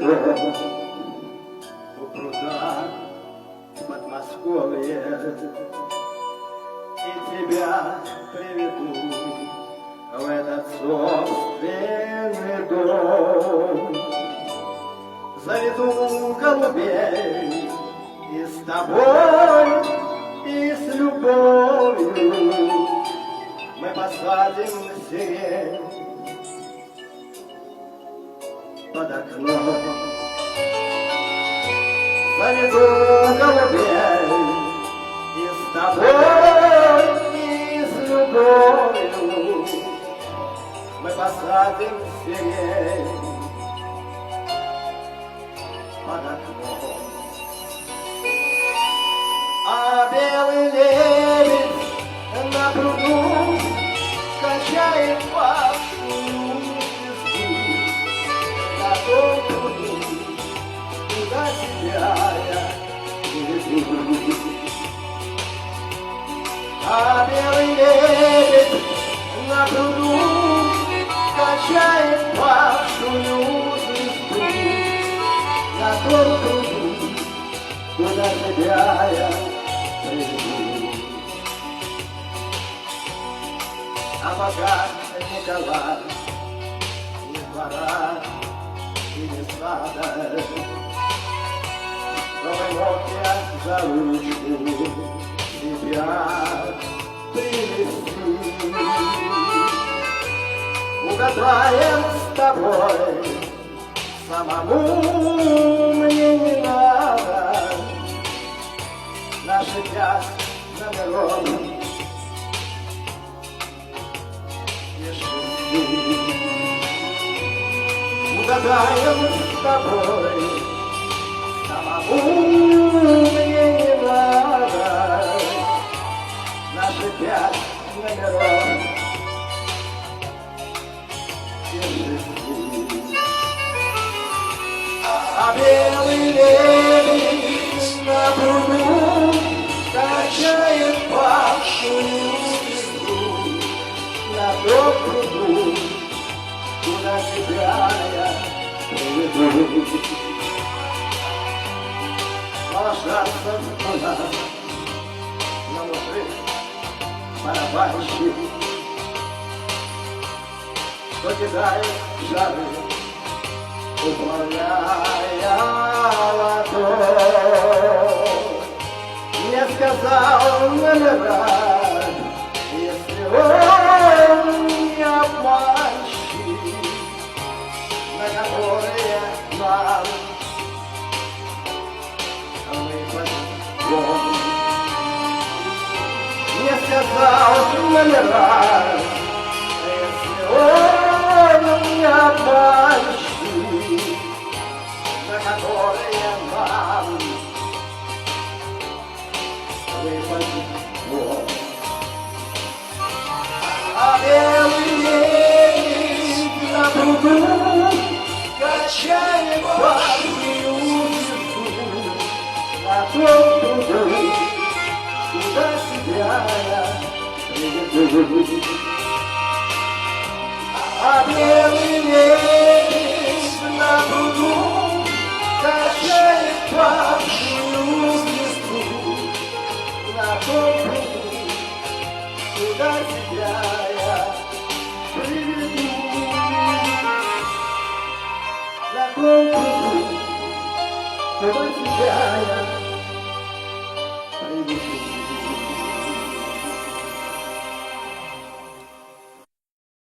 дом у пруда в Подмосковье, и тебя приведу в этот собственный дом. Заведу голубей и с тобой, и с любовью мы посадим сирень под окном. Заведу голубей и с тобой, и с любовью мы посадим сирень под окном. А белый лебедь на пруду качает пахнущую звезду. На том пруду, куда тебя я веду. А белый лебедь на пруду качает пахнущую звезду. На том пруду, куда тебя я приведу. А пока Николай ни двора и ни сада, чтобы мог я за ручку тебя привести. Угадаем с тобой, самому мне не надо наши 5 номеров и 6. Угадаем с тобой, самому мне не надо наши 5 номеров и 6. А белый лебедь на пруду качает пахшую звезду. На том пруду, куда тебя я приведу. Ложатся у нас на мужик барабанщик, что кидает жары, уплавляя ладонь. Не сказал номера, если он не обманщик, на которые нам выпадет. Не сказал номера, если он не обманщик, на которые нам выпадет. А белый лебедь на пруду качает пахнущую звезду. На том пруду, куда себя я приведу. А белый лебедь на пруду качает пахнущую звезду. На том пруду, куда тебя я приведу. На том пруду, куда тебя я приведу.